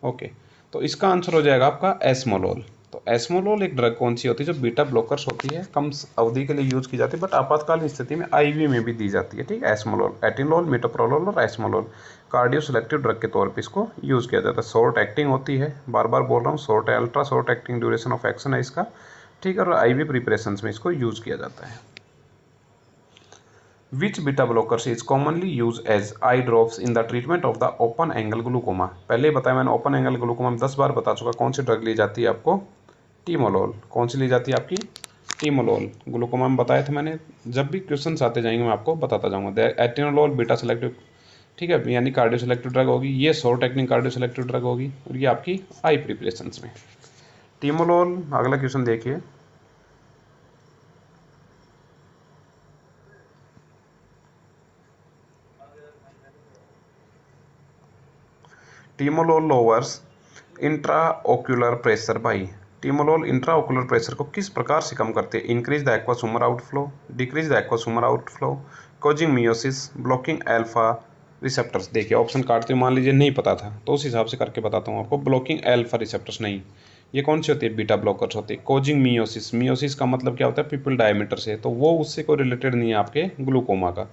Speaker 1: ओके, तो इसका आंसर हो जाएगा आपका एस्मोलोल। तो एस्मोलोल एक ड्रग कौन सी होती है जो बीटा ब्लॉकर्स होती है, कम अवधि के लिए यूज की जाती है, बट आपातकालीन स्थिति में आईवी में भी दी जाती है, ठीक है। एस्मोलोल, एटिनोल, मिटोप्रोलोल और एस्मोलोल कार्डियो सेलेक्टिव ड्रग के तौर पे इसको यूज़ किया जाता है। शॉर्ट एक्टिंग होती है, बार बार बोल रहा हूँ, short ultra short acting duration of action है इसका, ठीक है। और आईवी प्रिपरेशंस में इसको यूज़ किया जाता है। Which beta blockers is commonly used as eye drops in the treatment of the open angle glaucoma? पहले ही बताया मैंने, ओपन एंगल ग्लूकोमा में 10 बार बता चुका कौन सी ड्रग ली जाती है आपको, टीमोलोल। कौन सी ली जाती है आपकी, टीमोलोल। ग्लूकोमा में बताया था मैंने, जब भी क्वेश्चन आते जाएंगे मैं आपको बताता जाऊंगा। एटिनोलोल बीटा सेलेक्टिव, ठीक है, यानी कार्डियो सेलेक्टिव ड्रग होगी, ये short acting cardio selective drug होगी, और ये आपकी आई प्रिपरेशंस में टीमोलोल। अगला क्वेश्चन देखिए, timolol lowers intraocular pressure by, timolol intraocular pressure को किस प्रकार से कम करते हैं? Increase the aqueous humour outflow, decrease the aqueous humour outflow, causing miosis, blocking alpha receptors. देखिए ऑप्शन काटते हुए मान लीजिए नहीं पता था तो उस हिसाब से करके बताता हूँ आपको। ब्लॉकिंग अल्फा रिसेप्टर्स नहीं, ये कौन सी होती है, बीटा ब्लॉकर्स होती है। कॉजिंग मियोसिस, मियोसिस का मतलब क्या होता है, पिपल डायमीटर से, तो वो उससे कोई रिलेटेड नहीं है आपके ग्लूकोमा का,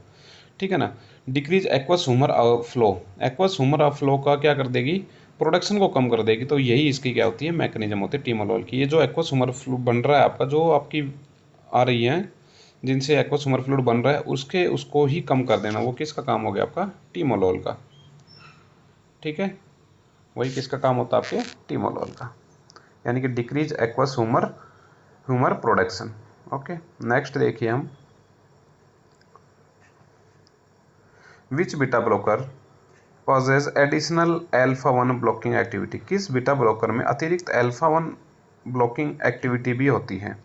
Speaker 1: ठीक है ना। Decrease aqueous humour flow, aqueous humour flow का क्या कर देगी, प्रोडक्शन को कम कर देगी। तो यही इसकी क्या होती है, मैकेनिज्म होती है टीमोलोल की। ये जो एक्वस ह्यूमर फ्लूइड बन रहा है आपका, जो आपकी आ रही है जिनसे एक्वस ह्यूमर फ्लूइड बन रहा है, उसके उसको ही कम कर देना, वो किसका काम हो गया आपका, टीमोलोल का, ठीक है। वही किसका काम होता है आपके, टीमोलोल का, यानी कि decrease aqueous humour humour production. Okay, next देखिए हम, which beta blocker possesses additional alpha 1 blocking activity, किस बीटा ब्लॉकर में अतिरिक्त अल्फा 1 ब्लॉकिंग एक्टिविटी भी होती है।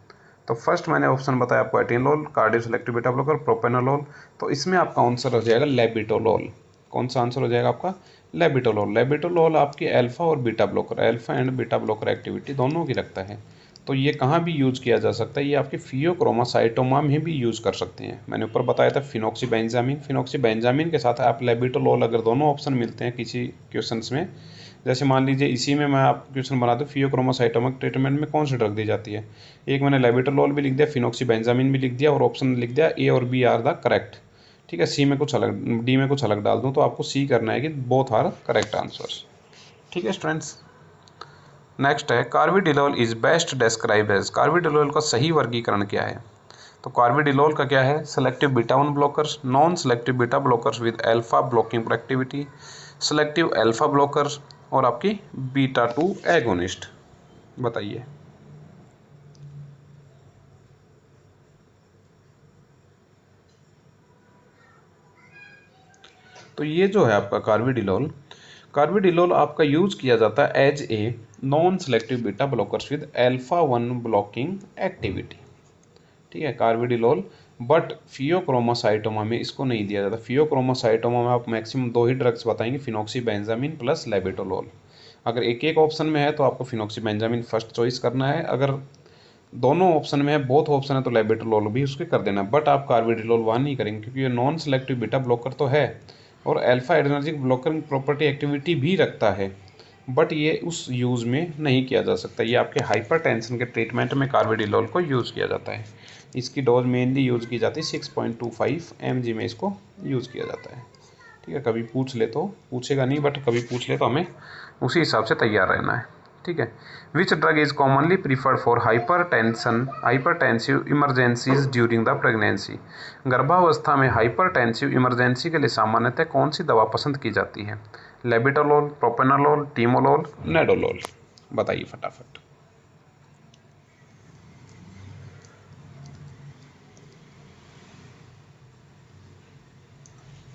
Speaker 1: तो फर्स्ट मैंने ऑप्शन बताया आपको atenolol, cardio selective beta blocker, propranolol. तो इसमें आपका आंसर हो जाएगा लेबिटोलोल। कौन सा आंसर हो जाएगा आपका? लेबिटोलोल। लेबिटोलोल आपकी अल्फा और beta blocker, alpha and beta blocker activity दोनों की रखता है। तो ये कहाँ भी यूज़ किया जा सकता है? ये आपके फियोक्रोमासाइटोमा में भी यूज़ कर सकते हैं। मैंने ऊपर बताया था फिनॉक्सीबेंजामिन, फिनॉक्सीबेंजामिन के साथ आप लेबिटोलोल अगर दोनों ऑप्शन मिलते हैं किसी क्वेश्चंस में, जैसे मान लीजिए इसी में मैं आपको क्वेश्चन बना दूँ फियोक्रोमासाइटोमा ट्रीटमेंट में कौन सी ड्रग दी जाती है, एक मैंने लेबिटोलोल भी लिख दिया, फिनॉक्सीबेंजामिन भी लिख दिया और ऑप्शन लिख दिया ए और बी आर द करेक्ट। ठीक है, सी में कुछ अलग, डी में कुछ अलग डाल दूँ, तो आपको सी करना है कि बोथ आर करेक्ट आंसर्स। ठीक है स्टूडेंट्स, नेक्स्ट है carvedilol is best describe as. Carvedilol का सही वर्गीकरण क्या है? तो कार्बिडिलोल का क्या है? Selective beta 1 blockers, non selective beta blockers with alpha blocking activity, selective alpha blockers और आपकी बीटा 2 एगोनिस्ट। बताइए। तो ये जो है आपका कार्बिडिलोल, कार्बिडिलोल आपका यूज किया जाता है as a non selective beta blockers with alpha 1 blocking activity. ठीक है, कार्बिडिलोल, बट फियोक्रोमासाइटोमा में इसको नहीं दिया जाता। फियोक्रोमासाइटोमा में आप मैक्सिमम दो ही ड्रग्स बताएंगे, फिनॉक्सीबेंजामिन प्लस लेबिटोलोल। अगर एक एक ऑप्शन में है तो आपको फिनॉक्सीबेंजामिन फर्स्ट चॉइस करना है, अगर दोनों ऑप्शन में है, बोथ ऑप्शन है, तो लेबिटोलोल भी उसके कर देना। बट आप कार्बिडिलोल 1 नहीं करेंगे क्योंकि ये नॉन सेलेक्टिव बीटा ब्लॉकर तो है और अल्फा एडरेनर्जिक ब्लॉकर प्रॉपर्टी एक्टिविटी भी रखता है, बट ये उस यूज़ में नहीं किया जा सकता। ये आपके हाइपरटेंशन के ट्रीटमेंट में कार्बिडिलोल को यूज़ किया जाता है। इसकी डोज मेनली यूज़ की जाती है 6.25 mg में इसको यूज़ किया जाता है। ठीक है, कभी पूछ ले तो, पूछेगा नहीं बट कभी पूछ ले तो हमें उसी हिसाब से तैयार रहना है। ठीक है, which drug is commonly preferred for hypertensive emergencies during the pregnancy. गर्भावस्था में हाइपरटेंसिव इमरजेंसी के लिए सामान्यतः कौन सी दवा पसंद की जाती है? लेबिटोलोल, प्रोपेनोलोल, टीमोलोल, नेडोलोल। बताइए फटाफट।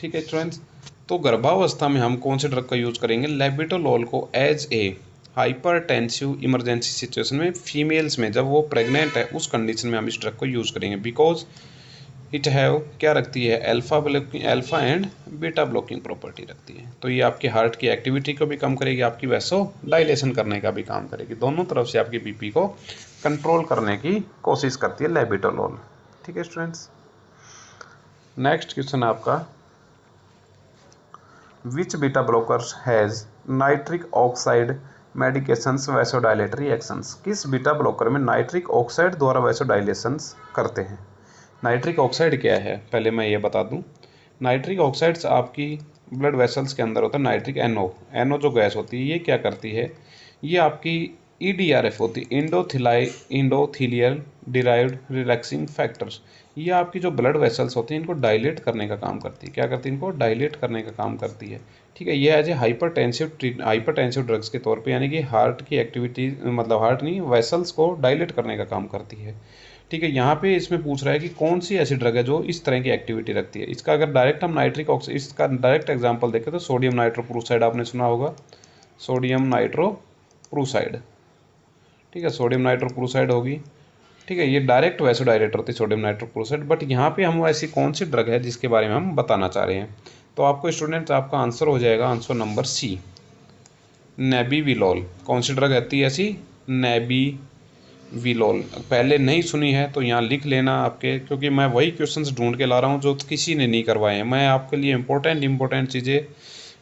Speaker 1: ठीक है स्टूडेंट्स, तो गर्भावस्था में हम कौन से ड्रग का यूज़ करेंगे? लेबिटोलोल को as a hypertensive emergency situation में, फीमेल्स में जब वो प्रेग्नेंट है उस कंडीशन में हम इस ड्रग को यूज़ करेंगे, बिकॉज इट हैव क्या रखती है? Alpha and beta blocking property रखती है। तो ये आपके हार्ट की एक्टिविटी को भी कम करेगी, आपकी वैसो डायलेशन करने का भी काम करेगी, दोनों तरफ से आपकी बीपी को कंट्रोल करने की कोशिश करती है लेबिटोलोल। ठीक है स्टूडेंट्स, नेक्स्ट क्वेश्चन है आपका, which beta blockers has nitric oxide medications vasodilatory actions. किस बीटा ब्लॉकर में नाइट्रिक ऑक्साइड द्वारा वैसोडाइलेशंस करते हैं? नाइट्रिक ऑक्साइड क्या है पहले मैं ये बता दूं। नाइट्रिक ऑक्साइड्स आपकी ब्लड वेसल्स के अंदर होता है। नाइट्रिक एनओ जो गैस होती है ये क्या करती है? ये आपकी EDRF होती है, इंडोथीलियल डिराइव्ड रिलैक्सिंग फैक्टर्स। ये आपकी जो ब्लड वेसल्स होती हैं इनको डायलेट करने का काम करती है। क्या करती है? इनको डायलेट करने का काम करती है। ठीक है, ये एज ए हाइपरटेंसिव ड्रग्स के तौर पे, यानी कि हार्ट की एक्टिविटी, मतलब हार्ट नहीं, वेसल्स को डायलेट करने का काम करती है। ठीक है, यहाँ पे इसमें पूछ रहा है कि कौन सी ऐसी ड्रग है जो इस तरह की एक्टिविटी रखती है। इसका अगर डायरेक्ट हम नाइट्रिक ऑक्साइड, इसका डायरेक्ट एग्जांपल देखें तो सोडियम नाइट्रोक्लोराइड आपने सुना होगा, सोडियम नाइट्रोक्लोराइड। ठीक है, सोडियम नाइट्रोक्लोराइड होगी। ठीक है, ये डायरेक्ट वैसोडाइलेटर होती है सोडियम नाइट्रोक्लोराइड, बट यहाँ पे हम ऐसी कौन सी ड्रग है जिसके बारे में हम बताना चाह रहे हैं? तो आपको स्टूडेंट्स आपका आंसर हो जाएगा आंसर नंबर सी, नेबीविलोल। कौन सी ड्रग रहती है ऐसी? नेबीविलोल। पहले नहीं सुनी है तो यहाँ लिख लेना आपके, क्योंकि मैं वही क्वेश्चंस ढूंढ के ला रहा हूँ जो किसी ने नहीं करवाए हैं। मैं आपके लिए इंपॉर्टेंट चीज़ें,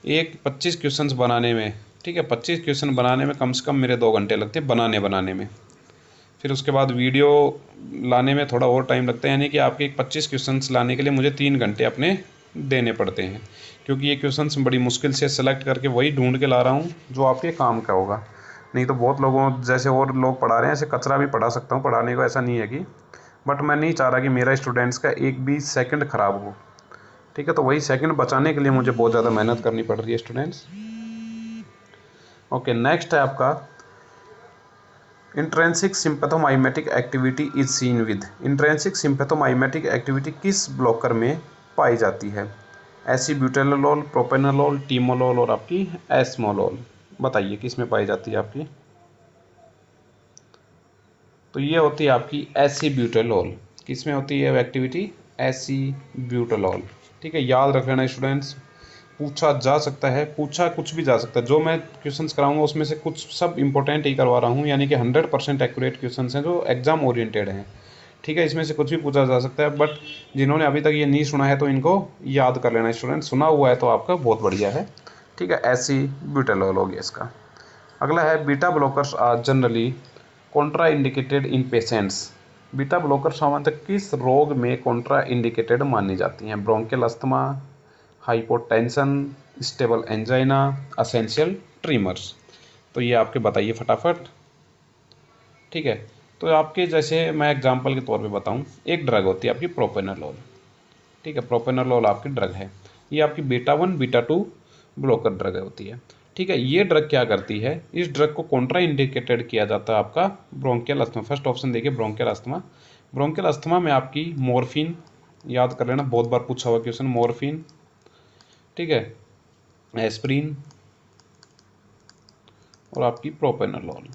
Speaker 1: एक 25 क्वेश्चंस बनाने में, ठीक है, 25 क्वेश्चन बनाने में कम से कम मेरे 2 घंटे लगते हैं बनाने में। फिर उसके बाद वीडियो लाने में थोड़ा और टाइम लगता है, यानी कि आपके 25 क्वेश्चंस लाने के लिए मुझे 3 घंटे अपने देने पड़ते हैं, क्योंकि ये क्वेश्चंस बड़ी मुश्किल से सेलेक्ट करके वही ढूंढ के ला रहा हूँ जो आपके काम का होगा। नहीं तो बहुत लोगों जैसे और लोग पढ़ा रहे हैं, ऐसे कचरा भी पढ़ा सकता हूँ पढ़ाने को, ऐसा नहीं है कि, बट मैं नहीं चाह रहा कि मेरा स्टूडेंट्स का एक भी सेकंड ख़राब हो। ठीक है, तो वही सेकंड बचाने के लिए मुझे बहुत ज़्यादा मेहनत करनी पड़ रही है स्टूडेंट्स। ओके, नेक्स्ट है आपका, intrinsic sympathomimetic activity is seen with. Intrinsic sympathomimetic activity किस ब्लॉकर में पाई जाती है? एसिब्यूटेनोल, प्रोपेनोल, टीमोलोल और आपकी एस्मोलोल। बताइए किस में पाई जाती है आपकी? तो ये होती है आपकी एसिब्यूटेनोल। किस में होती है एक्टिविटी? एसिब्यूटेनोल। ठीक है, याद रख लेना स्टूडेंट्स, पूछा जा सकता है, पूछा कुछ भी जा सकता है। जो मैं क्वेश्चंस कराऊंगा उसमें से कुछ सब इंपॉर्टेंट ही करवा रहा हूँ, यानी कि 100% एक्यूरेट क्वेश्चंस हैं जो एग्जाम ओरिएंटेड हैं। ठीक है, इसमें से कुछ भी पूछा जा सकता है, बट जिन्होंने अभी तक ये नहीं सुना है तो इनको याद कर लेना स्टूडेंट, सुना हुआ है तो आपका बहुत बढ़िया है। ठीक है, ऐसी ब्यूटेनॉल हो गया इसका। अगला है beta blockers are generally contraindicated in patients. Beta blocker सामान्यतः किस रोग में कॉन्ट्रा इंडिकेटेड मानी जाती हैं? Bronchial asthma, hypotension, stable angina, essential tremors. तो ये आपके बताइए फटाफट। ठीक है, तो आपके जैसे मैं एग्जांपल के तौर पे बताऊं, एक ड्रग होती है आपकी प्रोपेनोलोल। ठीक है, प्रोपेनोलोल आपकी ड्रग है, ये आपकी बीटा 1 बीटा 2 ब्लॉकर ड्रग होती है। ठीक है, ये ड्रग क्या करती है? इस ड्रग को कॉन्ट्रा इंडिकेटेड किया जाता है आपका ब्रोंकियल अस्थमा। फर्स्ट ऑप्शन देखिए, ब्रोंकियल अस्थमा। ब्रोंकियल अस्थमा में आपकी मॉर्फिन, याद कर लेना, बहुत बार पूछा हुआ क्वेश्चन, मॉर्फिन, ठीक है, एस्प्रिन और आपकी प्रोपेनोलोल।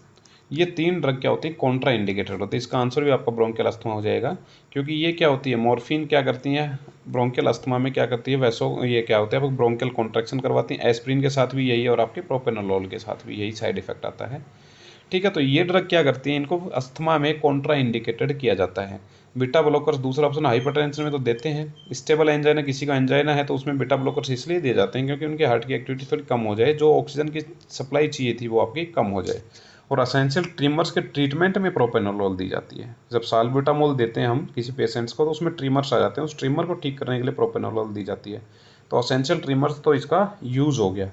Speaker 1: ये तीन ड्रग क्या होती है? कॉन्ट्रा इंडिकेटेड होती है। इसका आंसर भी आपका ब्रोंकियल अस्थमा हो जाएगा, क्योंकि ये क्या होती है? मॉर्फिन क्या करती है ब्रोंकियल अस्थमा में? क्या करती है वैसो, ये क्या होता है आपको? ब्रोंकियल कॉन्ट्रैक्शन करवाती है। एस्प्रिन के साथ भी यही है और आपके प्रोपेनोलोल के साथ भी यही साइड इफेक्ट आता है। ठीक है, तो ये ड्रग क्या करती है? इनको अस्थमा में कॉन्ट्रा इंडिकेटेड किया जाता है। बीटा ब्लॉकर्स दूसरा ऑप्शन हाइपरटेंशन में तो देते हैं। स्टेबल एंजाइना, किसी का एंजाइना है तो उसमें बीटा ब्लॉकर्स इसलिए दिए जाते हैं क्योंकि उनके हार्ट की एक्टिविटी थोड़ी कम हो जाए, जो ऑक्सीजन की सप्लाई चाहिए थी वो आपकी कम हो जाए। और असेंशियल ट्रीमर्स के ट्रीटमेंट में प्रोपेनोलोल दी जाती है। जब साल्ब्यूटामोल देते हैं हम किसी पेशेंट्स को तो उसमें ट्रीमर्स आ जाते हैं, उस ट्रीमर को ठीक करने के लिए प्रोपेनोलोल दी जाती है। तो असेंशियल ट्रीमर्स तो इसका यूज़ हो गया।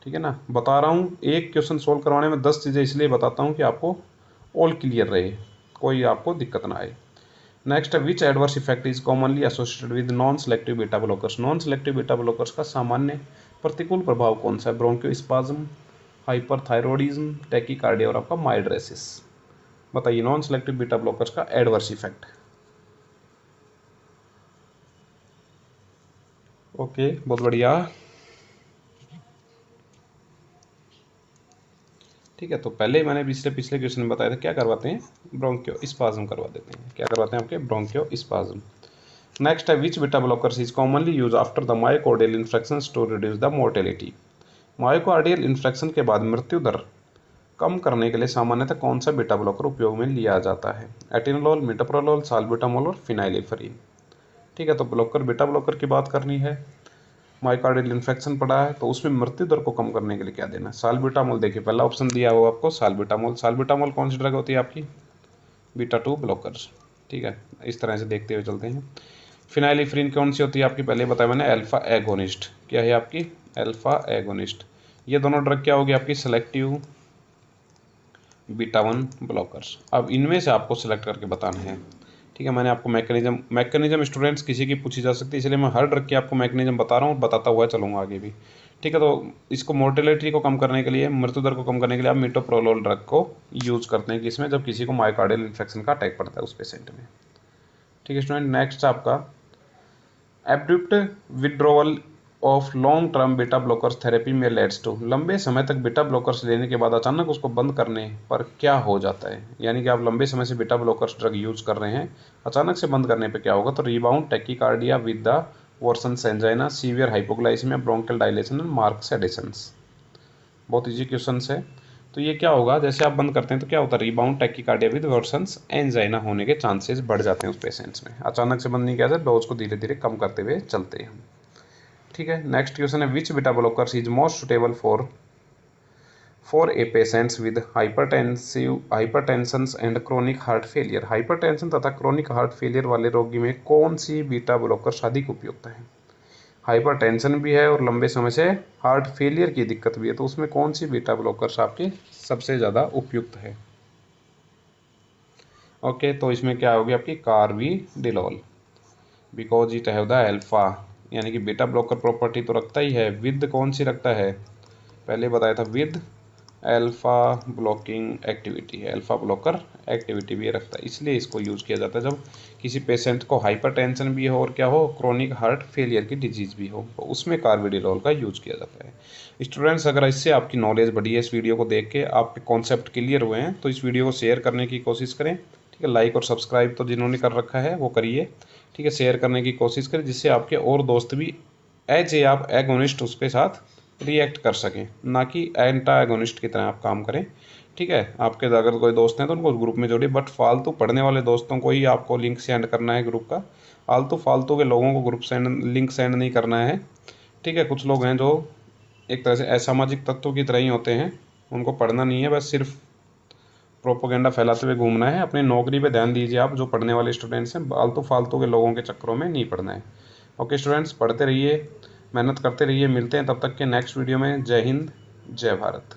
Speaker 1: ठीक है ना, बता रहा हूँ एक क्वेश्चन सोल्व करवाने में 10 चीज़ें इसलिए बताता हूँ कि आपको ऑल क्लियर रहे, कोई आपको दिक्कत ना आए। नेक्स्ट है which adverse effect is commonly associated with non selective beta blockers. Non selective beta blockers का सामान्य प्रतिकूल प्रभाव कौन सा है? ब्रोंकियोस्पाज्म, हाइपरथायरॉयडिज्म, टैकीकार्डिया और आपका माइल्ड रेसिस। बताइए नॉन सेलेक्टिव बीटा ब्लॉकर्स का एडवर्स इफेक्ट। ओके, बहुत बढ़िया। ठीक है, तो पहले ही मैंने पिछले पिछले क्वेश्चन में बताया था क्या करवाते हैं? ब्रोंकियोस्पाज्म करवा देते हैं। क्या करवाते हैं आपके? ब्रोंकियोस्पाज्म। नेक्स्ट है which beta blockers is commonly use after the myocardial infection to reduce the mortality. Myocardial infection के बाद मृत्यु दर कम करने के लिए सामान्यतः कौन सा बीटा ब्लॉकर उपयोग में लिया जाता है? एटिनोलोल, मिटोप्रोलोल, साल्ब्यूटामोल और फिनाइलिफरीन। ठीक है, तो ब्लॉकर बीटा ब्लॉकर की बात करनी है। मायोकार्डियल इन्फेक्शन पड़ा है तो उसमें मृत्यु दर को कम करने के लिए क्या देना है? साल्ब्यूटामोल। देखिए पहला ऑप्शन दिया हुआ आपको साल्ब्यूटामोल। साल्ब्यूटामोल कौन सी ड्रग होती है आपकी? Beta 2 blockers. ठीक है, इस तरह से देखते हुए चलते हैं। फिनाइलिफ्रीन कौन सी होती है आपकी? पहले बताया मैंने, अल्फा एगोनिस्ट। क्या है आपकी? Alpha agonist. ये दोनों ड्रग क्या होगी आपकी? Selective beta 1 blockers. अब इनमें से आपको सेलेक्ट करके बताना है। ठीक है, मैंने आपको मैकेनिज्म स्टूडेंट्स किसी की पूछी जा सकती है, इसलिए मैं हर ड्रग की आपको मैकेनिज्म बता रहा हूँ, बताता हुआ चलूँगा आगे भी। ठीक है, तो इसको मोर्टेलिटी को कम करने के लिए, मृत्यु दर को कम करने के लिए आप मिटोप्रोलोल ड्रग को यूज़ करते हैं किसमें? जब किसी को मायोकार्डियल इन्फेक्शन का अटैक पड़ता है उस पेशेंट में। ठीक है स्टूडेंट, नेक्स्ट आपका abrupt withdrawal of long term beta blockers therapy में लेड्स टू। लंबे समय तक बीटा ब्लॉकर्स लेने के बाद अचानक उसको बंद करने पर क्या हो जाता है? यानी कि आप लंबे समय से बीटा ब्लॉकर्स ड्रग यूज कर रहे हैं, अचानक से बंद करने पर क्या होगा? तो rebound tachycardia with the worsen angina, severe hypoglycaemia, bronchial dilation and marks additions. बहुत ईजी क्वेश्चन है। तो ये क्या होगा? जैसे आप बंद करते हैं तो क्या होता है? Rebound tachycardia with versions angina होने के चांसेस बढ़ जाते हैं उस पेशेंट्स में। अचानक से बंद नहीं किया जाए, डोज को धीरे धीरे कम करते हुए चलते हैं। ठीक है, नेक्स्ट क्वेश्चन है which beta blockers is most suitable for a patients with hypertension and chronic heart failure. Hypertension तथा क्रोनिक हार्ट फेलियर वाले रोगी में कौन सी बीटा ब्लॉकर अधिक उपयुक्त है? हाइपरटेंशन भी है और लंबे समय से हार्ट फेलियर की दिक्कत भी है, तो उसमें कौन सी बीटा ब्लॉकर्स आपकी सबसे ज़्यादा उपयुक्त है? ओके, तो इसमें क्या होगी आपकी? कार्बिडिलोल, because it have the alpha, यानी कि बीटा ब्लॉकर प्रॉपर्टी तो रखता ही है, विद कौन सी रखता है? पहले बताया था विद अल्फ़ा ब्लॉकिंग एक्टिविटी है, अल्फ़ा ब्लॉकर एक्टिविटी भी रखता है, इसलिए इसको यूज़ किया जाता है जब किसी पेशेंट को हाइपरटेंशन भी हो और क्या हो, क्रोनिक हार्ट फेलियर की डिजीज़ भी हो, तो उसमें कार्बिडिलोल का यूज़ किया जाता है। स्टूडेंट्स, अगर इससे आपकी नॉलेज बढ़ी है, इस वीडियो को देख के आपके कॉन्सेप्ट क्लियर हुए हैं, तो इस वीडियो को शेयर करने की कोशिश करें। ठीक है, लाइक और सब्सक्राइब तो जिन्होंने कर रखा है वो करिए। ठीक है, शेयर करने की कोशिश करें जिससे आपके और दोस्त भी एज ए आप एगोनिस्ट उसके साथ रिएक्ट कर सकें, ना कि एंटागोनिस्ट की तरह आप काम करें। ठीक है, आपके अगर कोई दोस्त हैं तो उनको ग्रुप में जोड़िए, बट फालतू पढ़ने वाले दोस्तों को ही आपको लिंक सेंड करना है ग्रुप का, फालतू के लोगों को ग्रुप सेंड लिंक सेंड नहीं करना है। ठीक है, कुछ लोग हैं जो एक तरह से असामाजिक तत्वों की तरह ही होते हैं, उनको पढ़ना नहीं है, बस सिर्फ प्रोपोगेंडा फैलाते हुए घूमना है। अपनी नौकरी पे ध्यान दीजिए, आप जो पढ़ने वाले स्टूडेंट्स हैं, फालतू के लोगों के चक्करों में नहीं पढ़ना है। ओके स्टूडेंट्स, पढ़ते रहिए, मेहनत करते रहिए, मिलते हैं तब तक के नेक्स्ट वीडियो में। जय हिंद, जय भारत।